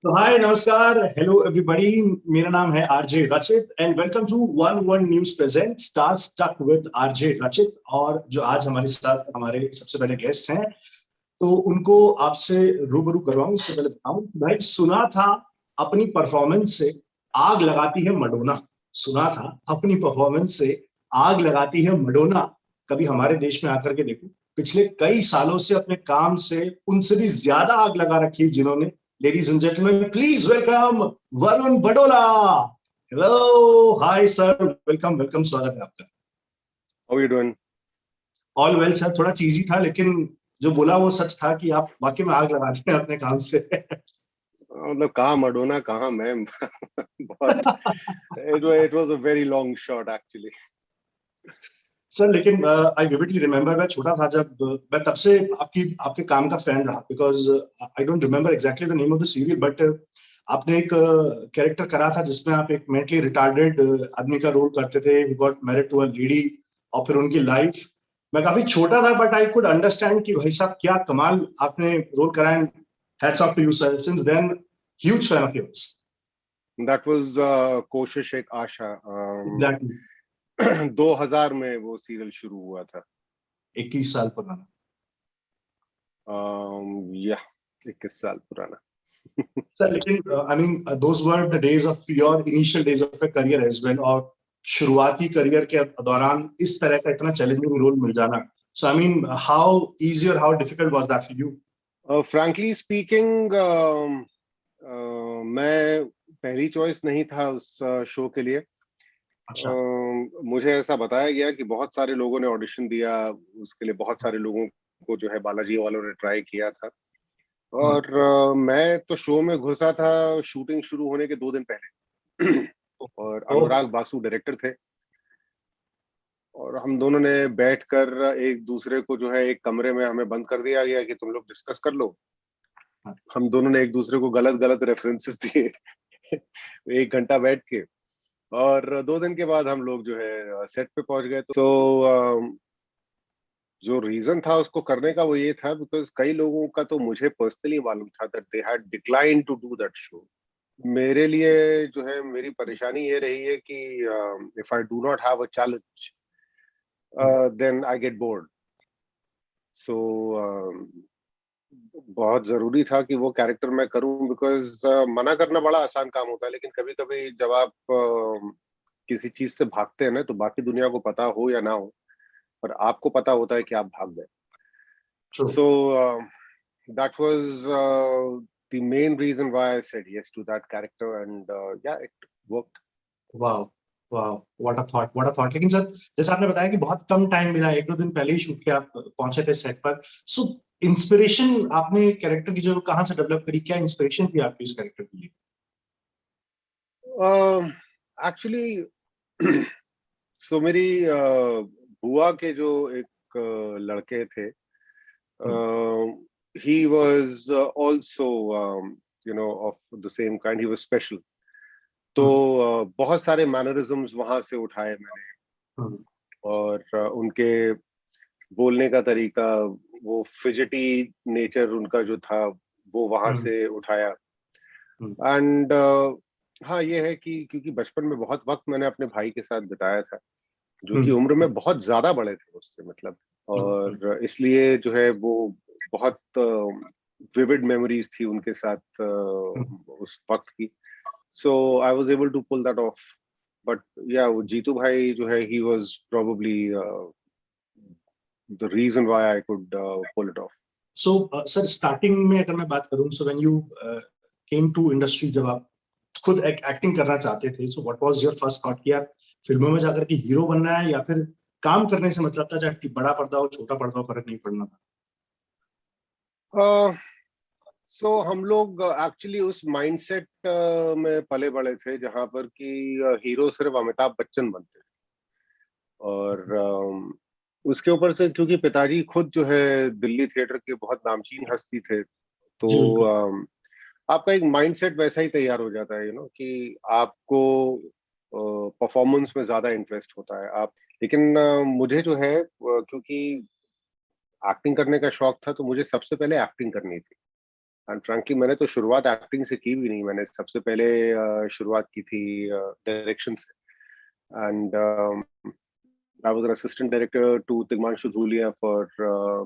तो हाय नमस्कार hello everybody. मेरा नाम है RJ Rachit and welcome to one one news present star stuck with RJ Rachit. और जो आज हमारे साथ हमारे सबसे पहले गेस्ट हैं, तो उनको आपसे रूबरू करवाऊं। इससे पहले बताऊं कि भाई, सुना था अपनी परफॉर्मेंस से आग लगाती है मडोना। सुना था अपनी परफॉर्मेंस से आग लगाती है मडोना। कभी हमारे देश में आकर के देखो, पिछले कई सालों से अपने काम से उनसे भी ज्यादा आग लगा रखी है जिन्होंने। Ladies and gentleman, please welcome Varun Badola. Hello, hi sir, welcome welcome, स्वागत है आपका। How are you doing? All well sir. थोड़ा चीजी था, लेकिन जो बोला वो सच था कि आप वाकई में आग लगा रहे हैं अपने काम से। मतलब कहाँ मडोना कहाँ मैम। बहुत it was a very long shot actually. Sir लेकिन आई विविडली रिमेम्बर, मैं छोटा था जब मैं तब से आपकी आपके काम का फैन रहा। Because I don't remember exactly the name of the serial, but आपने एक कैरेक्टर करा था जिसमें आप एक मेंटली रिटार्डेड आदमी का रोल करते थे, who got married to a lady. और फिर उनकी लाइफ, मैं काफी छोटा था बट आई कुड अंडरस्टैंड कि भाई साहब क्या कमाल आपने रोल करा। And hats off to you sir, since then huge fan of yours. That was कोशिश एक आशा। एग्जैक्टली। 2000 में वो सीरियल शुरू हुआ था। 21 साल पुराना। या 21 साल पुराना। Sir, लेकिन I mean those were the days of your initial days of your career as well. और शुरुआती करियर के दौरान इस तरह का इतना चैलेंजिंग रोल मिल जाना, सो आई मीन हाउ इजी और how difficult was that for you? Frankly speaking, मैं पहली चॉइस नहीं था उस शो के लिए। अच्छा। मुझे ऐसा बताया गया कि बहुत सारे लोगों ने ऑडिशन दिया उसके लिए, बहुत सारे लोगों को जो है बालाजी वालों ने ट्राई किया था। और मैं तो शो में घुसा था शूटिंग शुरू होने के 2 दिन पहले। और ओह। अनुराग बासु डायरेक्टर थे, और हम दोनों ने बैठकर एक दूसरे को जो है एक कमरे में हमें बंद कर दिया गया कि तुम लोग डिस्कस कर लो। हम दोनों ने एक दूसरे को गलत गलत रेफरेंसेस दिए। 1 घंटा बैठ के, और 2 दिन के बाद हम लोग जो है सेट पे पहुंच गए। तो जो रीजन था उसको करने का वो ये था बिकॉज कई लोगों का तो मुझे पर्सनली मालूम था that they had decline to do that show. मेरे लिए जो है मेरी परेशानी ये रही है कि if I do not have a challenge then I get bored. So बहुत जरूरी था कि वो कैरेक्टर मैं करूं बिकॉज मना करना बड़ा आसान काम होता है, लेकिन कभी कभी जब आप किसी चीज से भागते हैं ना, तो बाकी दुनिया को पता हो या ना हो, पर आपको पता होता है कि आप भाग गए। True. So that was the main reason why I said yes to that character, and yeah, it worked. वाह, वाह, what a thought, what a thought. लेकिन सर, जैसे आपने बताया कि बहुत कम टाइम मिला, 1-2 दिन पहले ही शूट के आप पहुंचे थे सेट पर। सो इंस्पिरेशन आपने कैरेक्टर की जो कहाँ से डेवलप करी? क्या इंस्पिरेशन थी आपकी इस कैरेक्टर के लिए? Actually, so मेरी बुआ के जो एक लड़के थे, he was also of the same kind. He was special. तो बहुत सारे मैनरिज्म्स वहां से उठाए मैंने, और उनके बोलने का तरीका, वो फिजिटी नेचर उनका जो था वो वहां से उठाया। एंड हाँ, ये है कि क्योंकि बचपन में बहुत वक्त मैंने अपने भाई के साथ बिताया था, जो कि उम्र में बहुत ज्यादा बड़े थे मुझसे, मतलब, और इसलिए जो है वो बहुत विविड मेमोरीज थी उनके साथ उस वक्त की। So I was able to pull that off. But या वो जीतू भाई जो है, he was probably the reason why I could pull it off. So sir, starting में अगर मैं बात करूं, so when you came to industry, जब आप खुद एक एक्टिंग करना चाहते थे, so what was your first thought कि आप फिल्मों में जाकर के हीरो बनना है, या फिर काम करने से मतलब था, चाहे बड़ा पर्दा हो छोटा पर्दा हो, फर्क नहीं पड़ना था? सो हम लोग एक्चुअली उस माइंडसेट में पले बड़े थे जहां पर कि हीरो सिर्फ अमिताभ बच्चन बनते थे। और उसके ऊपर से क्योंकि पिताजी खुद जो है दिल्ली थिएटर के बहुत नामचीन हस्ती थे, तो जी बिल्कुल। आपका एक माइंडसेट वैसा ही तैयार हो जाता है, कि आपको परफॉर्मेंस में ज्यादा इंटरेस्ट होता है। आप लेकिन मुझे जो है क्योंकि एक्टिंग करने का शौक था, तो मुझे सबसे पहले एक्टिंग करनी थी। एंड फ्रैंकली मैंने तो शुरुआत एक्टिंग से की भी नहीं, मैंने सबसे पहले शुरुआत की थी डायरेक्शन से। And I was an assistant director to Tigmanshu Dhulia for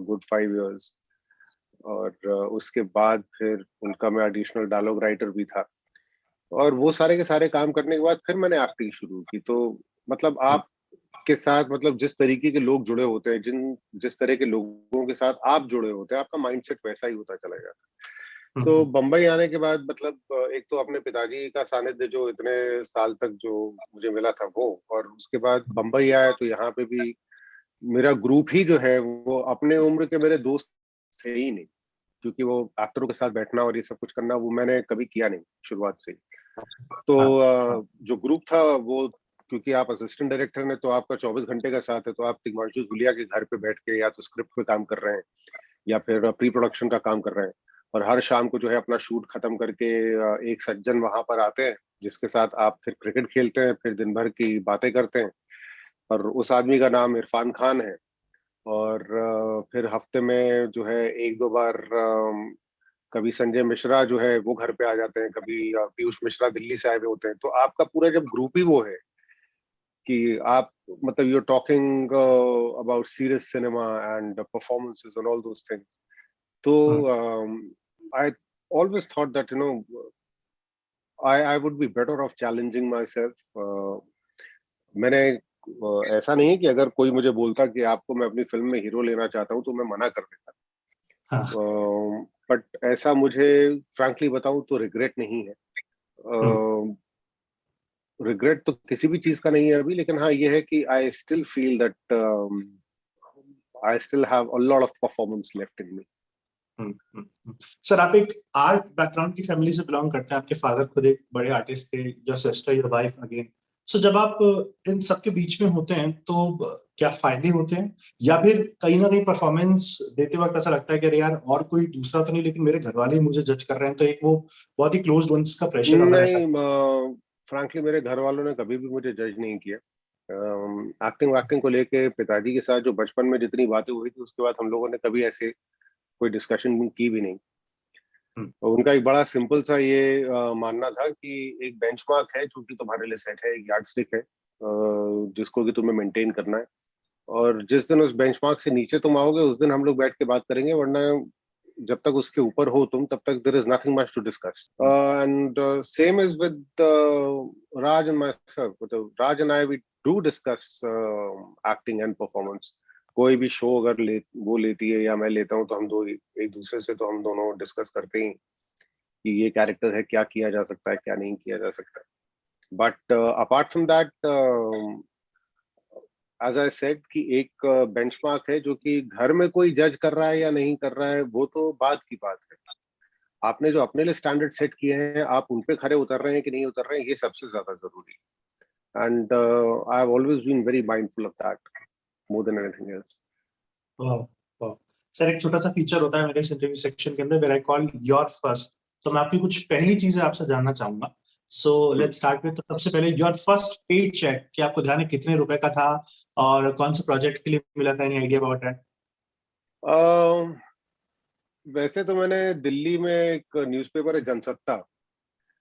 good 5 years। और उसके बाद फिर उनका मैं एडिशनल डायलॉग राइटर भी था। और वो सारे के सारे काम करने के बाद फिर मैंने एक्टिंग शुरू की। तो मतलब आप के साथ, मतलब जिस तरीके के लोग जुड़े होते हैं, जिस तरह के लोगों के साथ आप जुड़े होते हैं, आपका माइंडसेट वैसा ही होता चला जाता है। तो बंबई आने के बाद मतलब एक तो अपने पिताजी का सानिध्य जो इतने साल तक जो मुझे मिला था वो, और उसके बाद बंबई आया तो यहाँ पे भी मेरा ग्रुप ही जो है वो अपने उम्र के मेरे दोस्त थे ही नहीं, क्योंकि वो एक्टरों के साथ बैठना और ये सब कुछ करना वो मैंने कभी किया नहीं शुरुआत से। तो जो ग्रुप था वो, क्योंकि आप असिस्टेंट डायरेक्टर हैं तो आपका 24 घंटे का साथ है, तो आप तिग्मांशु धूलिया के घर पे बैठ के या तो स्क्रिप्ट पे काम कर रहे हैं या फिर प्री प्रोडक्शन का काम कर रहे हैं। और हर शाम को जो है अपना शूट खत्म करके एक सज्जन वहां पर आते हैं जिसके साथ आप फिर क्रिकेट खेलते हैं, फिर दिन भर की बातें करते हैं। और उस आदमी का नाम इरफान खान है। और फिर हफ्ते में जो है एक दो बार कभी संजय मिश्रा जो है वो घर पे आ जाते हैं, कभी पीयूष मिश्रा दिल्ली से आए हुए होते हैं। तो आपका पूरा जब ग्रुप ही वो है कि आप मतलब you're talking about serious cinema and performances and all those things. So I always thought that I would be better off challenging myself. मैंने ऐसा नहीं है कि अगर कोई मुझे बोलता कि आपको मैं अपनी फिल्म में हीरो लेना चाहता हूँ तो मैं मना कर देता। बट ऐसा मुझे फ्रैंकली बताऊं तो रिग्रेट नहीं है। रिग्रेट तो किसी भी चीज का नहीं है अभी, लेकिन हाँ ये है कि I still feel that I still have a lot of performance left in me. Sir, आप एक आर्ट बैकग्राउंड की फैमिली से बिलोंग करते हैं, आपके फादर खुद एक बड़े आर्टिस्ट थे, your sister, your wife again. So जब आप इन सबके बीच में होते हैं तो क्या फायदे होते हैं, या फिर कहीं ना कहीं परफॉर्मेंस देते वक्त ऐसा लगता है कि अरे यार और कोई दूसरा तो नहीं, लेकिन मेरे घर वाले मुझे जज कर रहे हैं, तो एक वो बहुत ही क्लोज वंस का प्रेशर आता रहता है? नहीं, फ्रैंकली मेरे घर वालों ने कभी भी मुझे जज नहीं किया। एक्टिंग वैक्टिंग को लेके पिताजी के साथ जो बचपन में जितनी बातें हुई थी उसके बाद हम लोगों ने कभी ऐसे कोई डिस्कशन की भी नहीं। उनका एक बड़ा सिंपल सा ये मानना था कि एक बेंचमार्क है जो कि तुम्हारे लिए सेट है, एक यार्डस्टिक है जिसको कि तुम्हें मेंटेन करना है। और जिस दिन उस बेंचमार्क से नीचे तुम आओगे उस दिन हम लोग बैठ के बात करेंगे, वरना जब तक उसके ऊपर हो तुम तब तक there is nothing much to discuss. And same is with Raj and myself, मतलब Raj and I we do discuss acting and performance. कोई भी शो अगर वो लेती है या मैं लेता हूँ तो हम दो एक दूसरे से तो हम दोनों डिस्कस करते ही कि ये कैरेक्टर है, क्या किया जा सकता है क्या नहीं किया जा सकता। But apart from that, as I said कि एक बेंचमार्क है जो कि घर में कोई जज कर रहा है या नहीं कर रहा है वो तो बाद की बात है। आपने जो अपने लिए स्टैंडर्ड सेट किए हैं आप उन पे खरे उतर रहे हैं कि नहीं उतर रहे हैं, ये सबसे ज्यादा जरूरी है। And I have always been very mindful of that more than anything else. Sir, एक छोटा सा फीचर होता है मेरे इंटरव्यू सेक्शन के अंदर, where I call your first. तो मैं आपकी कुछ पहली चीजें आपसे जानना चाहूंगा। सो लेट्स स्टार्ट विद, सबसे पहले योर फर्स्ट पे चेक, कि आपको ध्यान है कितने रुपए का था और कौन से प्रोजेक्ट के लिए मिला था? Any idea about that? वैसे तो मैंने दिल्ली में एक न्यूज़पेपर है जनसत्ता,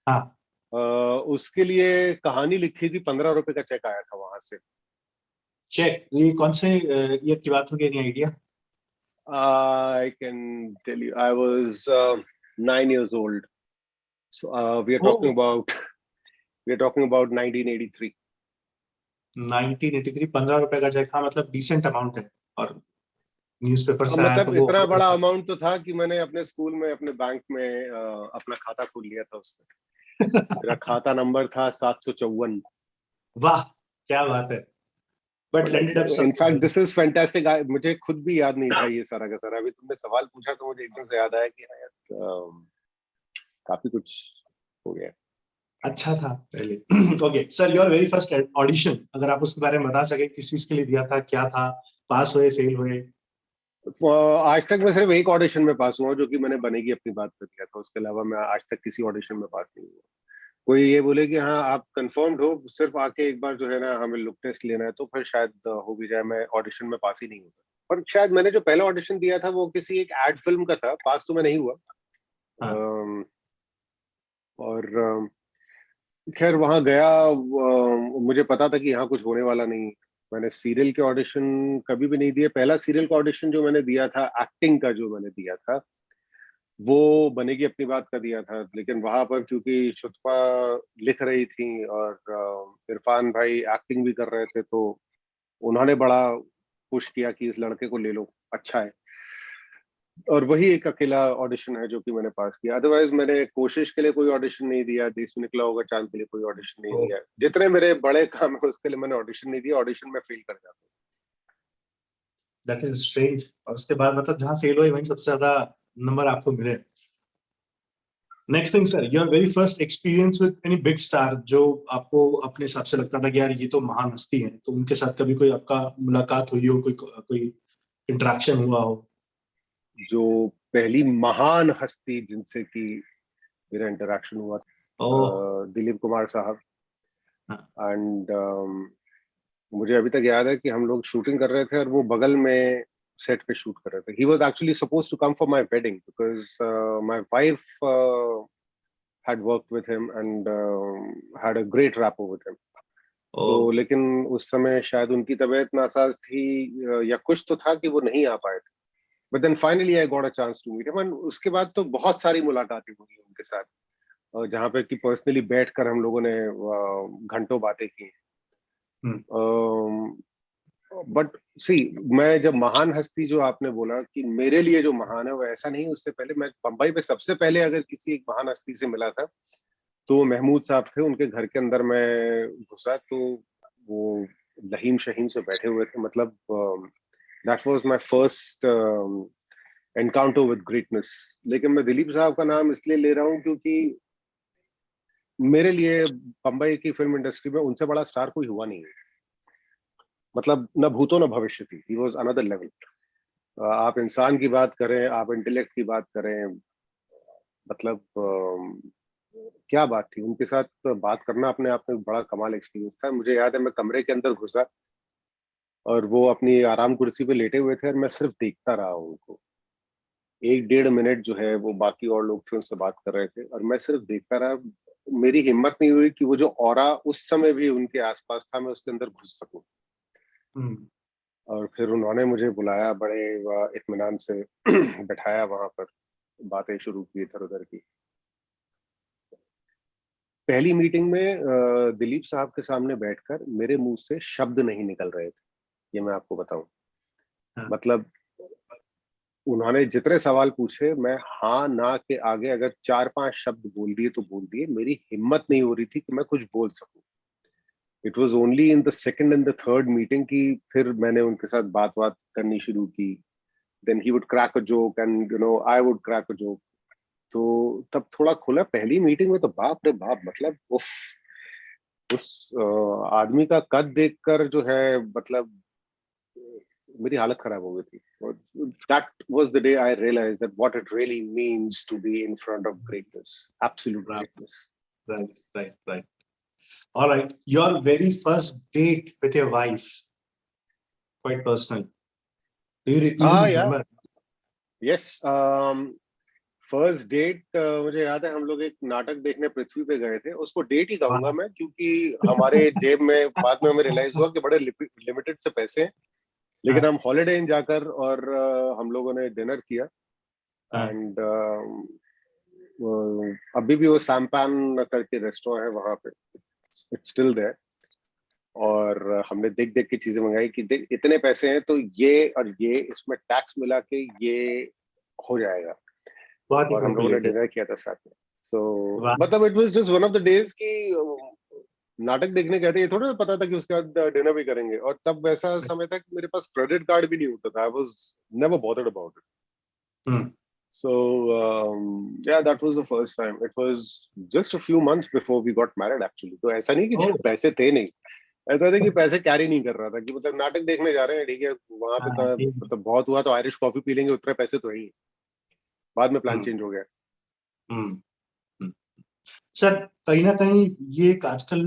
हाँ। उसके लिए कहानी लिखी थी, 15 रुपए का चेक आया था वहां से। चेक, ये कौन से ईयर की बात होगी? Any idea? I can tell you, I was 9 years old. So we are talking about 1983. 1983, 15 रुपए का चेक, हाँ मतलब डिसेंट अमाउंट है। और न्यूज़पेपर से आया तो मतलब वो इतना बड़ा अमाउंट तो था कि मैंने अपने स्कूल में अपने बैंक में अपना खाता खोल लिया था उससे। मेरा खाता नंबर था 754। वाह, क्या बात है। But ended up in fact this is fantastic. मुझे खुद भी याद नहीं था ये सारा का सारा। अभी तुमने सवाल पूछा तो मुझे एकदम से याद आया कि हाँ यार काफी कुछ हो गया। अच्छा था पहले। Okay sir, your very first audition, अगर आप उसके बारे में बता सके, किस चीज के लिए दिया था, क्या था, पास हुए, फेल हुए? आज तक मैं सिर्फ एक ऑडिशन में पास हुआ जो कि मैंने बनेगी अपनी बात पे दिया था। उसके अलावा मैं आज तक किसी ऑडिशन में पास नहीं हुआ। कोई ये बोले कि हाँ आप कंफर्म्ड हो, सिर्फ आके एक बार जो है ना हमें लुक टेस्ट लेना है, तो फिर शायद हो भी जाए। मैं ऑडिशन में पास ही नहीं होता। पर शायद मैंने जो पहला ऑडिशन दिया था वो किसी एक एड फिल्म का था, पास तो मैं नहीं हुआ। हाँ। और खैर वहां गया, मुझे पता था कि यहाँ कुछ होने वाला नहीं। मैंने सीरियल के ऑडिशन कभी भी नहीं दिए। पहला सीरियल का ऑडिशन जो मैंने दिया था, एक्टिंग का जो मैंने दिया था, वो बनेगी अपनी बात का दिया था। लेकिन वहां पर क्योंकि शुत्फा लिख रही थी और इरफान भाई एक्टिंग भी कर रहे थे, तो उन्होंने बड़ा पुश किया कि इस लड़के को ले लो, अच्छा है। और वही एक अकेला ऑडिशन है जो कि मैंने पास किया। अदरवाइज मैंने कोशिश के लिए कोई ऑडिशन नहीं दिया, देश में निकला होगा चांद के लिए कोई ऑडिशन नहीं दिया। जितने मेरे बड़े काम है उसके लिए मैंने ऑडिशन नहीं दिया। ऑडिशन में फेल कर जाता हूँ। That is strange. और उसके बाद मतलब जहाँ फेल हुए वहीं सबसे ज्यादा नंबर आपको मिले। Next thing sir, your very first experience with any big star, जो आपको अपने हिसाब से लगता था कि यार ये तो महान हस्ती है, तो उनके साथ कभी कोई आपका मुलाकात हुई हो, कोई इंटरेक्शन हुआ हो? जो पहली महान हस्ती जिनसे कि मेरा इंटरेक्शन हुआ, ओह। दिलीप कुमार साहब। हाँ। एंड मुझे अभी तक याद है कि हम लोग शूटिंग कर रहे थे और वो बगल में सेट पे शूट कर रहे थे। He was actually supposed to come for my wedding because my wife had worked with him and had a great rapport with him. तो ओह। लेकिन उस समय शायद उनकी तबीयत नासाज थी, या कुछ तो था कि वो नहीं आ पाए थे। But then finally I got a chance to meet him. उसके बाद तो बहुत सारी मुलाकातें हुई उनके साथ, जहाँ पे कि पर्सनली बैठकर हम लोगों ने घंटों बातें की। हम्म। बट सी, मैं जब महान हस्ती जो आपने बोला कि मेरे लिए जो महान है, वो ऐसा नहीं। उससे पहले मैं बम्बई में सबसे पहले अगर किसी एक महान हस्ती से मिला था तो महमूद साहब थे। उनके घर के अंदर मैं घुसा तो वो लहीम शहीम से बैठे हुए थे। मतलब that was my first encounter with greatness. लेकिन मैं दिलीप साहब का नाम इसलिए ले रहा हूँ क्योंकि मेरे लिए बम्बई की फिल्म इंडस्ट्री में उनसे बड़ा स्टार कोई हुआ नहीं है। मतलब न भूतो न भविष्य थी। He was another level. आप इंसान की बात करें, आप इंटेलेक्ट की बात करें, मतलब क्या बात थी। उनके साथ बात करना अपने आप में बड़ा कमाल एक्सपीरियंस था। मुझे याद है मैं कमरे के अंदर घुसा और वो अपनी आराम कुर्सी पे लेटे हुए थे और मैं सिर्फ देखता रहा उनको। 1 डेढ़ मिनट जो है वो बाकी और लोग थे उनसे बात कर रहे थे और मैं सिर्फ देखता रहा। मेरी हिम्मत नहीं हुई कि वो जो ऑरा उस समय भी उनके आसपास था, मैं उसके अंदर घुस सकूं। हम्म। और फिर उन्होंने मुझे बुलाया, बड़े इत्मीनान से बैठाया वहां पर, बातें शुरू की इधर उधर की। पहली मीटिंग में दिलीप साहब के सामने बैठकर मेरे मुंह से शब्द नहीं निकल रहे थे, ये मैं आपको बताऊं। हाँ। मतलब उन्होंने जितने सवाल पूछे, मैं हाँ ना के आगे अगर 4-5 शब्द बोल दिए तो बोल दिए। मेरी हिम्मत नहीं हो रही थी कि मैं कुछ बोल सकूं। It was only in the second and the third meeting की फिर मैंने उनके साथ बात करनी शुरू की। Then he would crack a joke and I would crack a joke. तो तब थोड़ा खुला। पहली मीटिंग में तो बाप रे बाप, मतलब उफ, उस आदमी का कद देखकर जो है, मतलब मेरी हालत खराब हो गई थी। That was the day I realised that what it really means to be in front of greatness, absolute greatness. Right, right, right. All right, your very first date with your wife, quite personal. Do you even हाँ यार, remember? Yes. First date मुझे याद है, हम लोग एक नाटक देखने पृथ्वी पे गए थे। उसको डेट ही कहूंगा मैं क्योंकि हमारे जेब में बाद में हमें रियलाइज हुआ कि बड़े लिमिटेड से पैसे हैं। लेकिन हाँ, हम हॉलिडे इन जाकर और हम लोगों ने डिनर किया। हाँ, एंड अभी भी वो सैम्पान करके रेस्टोरेंट है वहां पे, इट्स स्टिल देयर। और हमने देख देख के चीजें मंगाई कि देख इतने पैसे हैं तो ये और ये, इसमें टैक्स मिला के ये हो जाएगा। बहुत ही और हम लोगों ने कैलकुलेटेड। डिनर किया था साथ में। सो वाह। मतलब it was just one of the days की नाटक देखने गए थे। ये थोड़ा पता था कि उसके बाद डिनर भी करेंगे। और तब वैसा समय था कि मेरे पास क्रेडिट कार्ड भी नहीं होता था। I was never bothered about it. Hmm. So yeah, that was the first time. It was just a few months before we got married actually. तो ऐसा नहीं कि ओह। पैसे थे नहीं, ऐसा था कि पैसे कैरी नहीं कर रहा था। कि मतलब नाटक देखने जा रहे हैं, ठीक है, वहां पे हाँ, ठीक। मतलब बहुत हुआ तो आयरिश कॉफी पी लेंगे, उतने पैसे तो है ही। बाद में प्लान हम्म। चेंज हो गया। हम्म। हम्म। सर, कहीं ना कहीं ये एक आजकल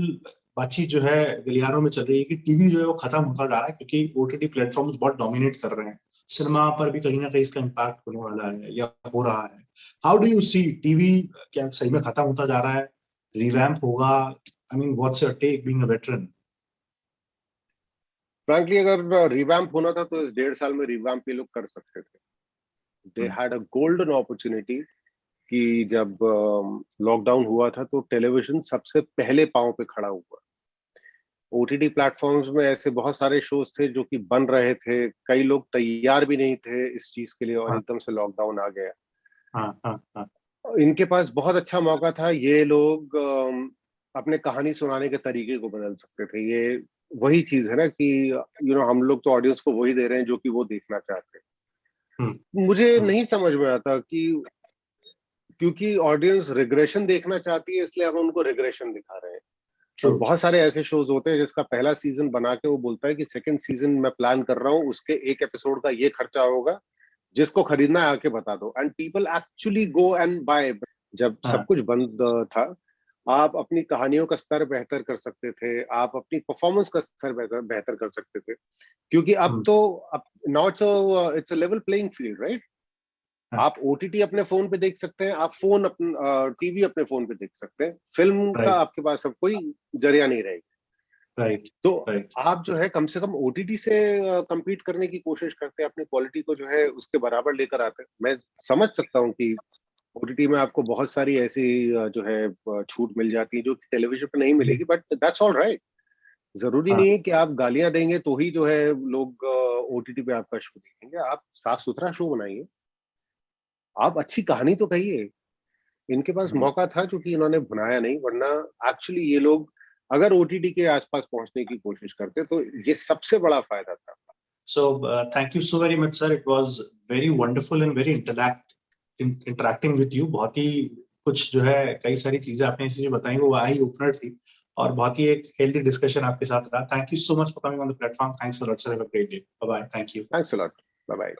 बातचीत जो है गलियारों में चल रही है कि टीवी जो है वो खत्म होता जा रहा है, क्योंकि ओटीटी प्लेटफॉर्म्स बहुत डोमिनेट कर रहे हैं। सिनेमा पर भी कहीं ना कहीं इसका इम्पैक्ट होने वाला है या हो रहा है। How do you see TV, क्या सही में खत्म होता जा रहा है, रिवैम्प होगा? I mean what's your take being a veteran? Frankly अगर रिवैम्प होना था तो इस 1.5 साल में रिवैम्प ये लोग कर सकते थे। They had a golden opportunity कि जब लॉकडाउन हुआ था तो टेलीविजन सबसे पहले पांव पे खड़ा हुआ। ओटीटी प्लेटफॉर्म्स में ऐसे बहुत सारे शोज थे जो कि बन रहे थे, कई लोग तैयार भी नहीं थे इस चीज के लिए और हाँ एकदम से लॉकडाउन आ गया। हाँ हाँ हाँ। इनके पास बहुत अच्छा मौका था, ये लोग अपने कहानी सुनाने के तरीके को बदल सकते थे। ये वही चीज है ना कि हम लोग तो ऑडियंस को वही दे रहे हैं जो कि वो देखना चाहते हम्म हैं। मुझे हम्म। नहीं समझ में आता कि क्योंकि ऑडियंस रिग्रेशन देखना चाहती है इसलिए हम उनको रिग्रेशन दिखा रहे हैं। और ट्रू। बहुत सारे ऐसे शोज होते हैं जिसका पहला सीजन बना के वो बोलता है कि सेकंड सीजन मैं प्लान कर रहा हूँ, उसके एक एपिसोड का ये खर्चा होगा, जिसको खरीदना है आके बता दो, and people actually go and buy. जब सब हाँ कुछ बंद था, आप अपनी कहानियों का स्तर बेहतर कर सकते थे, आप अपनी परफॉर्मेंस का स्तर बेहतर बेहतर कर सकते थे, क्योंकि अब हम्म, तो now it's a level playing field, right? हाँ आप ओटीटी अपने फोन पे देख सकते हैं, आप टीवी अपने फोन पे देख सकते हैं, फिल्म का राइट आपके पास अब कोई जरिया नहीं रहेगी। राइट तो राइट। आप जो है कम से कम ओटीटी से compete करने की कोशिश करते हैं, अपनी क्वालिटी को जो है उसके बराबर लेकर आते हैं। मैं समझ सकता हूँ कि ओटीटी में आपको बहुत सारी ऐसी जो है छूट मिल जाती है जो कि टेलीविजन पे नहीं मिलेगी, बट दैट्स ऑल राइट। जरूरी हाँ नहीं है कि आप गालियां देंगे तो ही जो है लोग ओटीटी पे आपका शो देखेंगे। आप साफ सुथरा शो बनाइए, आप अच्छी कहानी तो कहिए। इनके पास हम्म। मौका था क्योंकि इन्होंने बनाया नहीं, वरना एक्चुअली ये लोग अगर ओटीटी के आसपास पहुंचने की कोशिश करते तो ये सबसे बड़ा फायदा था। So thank you so very much, sir. It was very wonderful and very interacting with you. बहुत ही कुछ जो है, कई सारी चीजें आपने ऐसी जो बताई वो आई ओपनर थी, और बहुत ही एक हेल्दी डिस्कशन आपके साथ रहा। Thank you so much for coming on the platform. Thanks a lot sir. Have a great day. Bye bye. Thank you. Thanks a lot. Bye bye.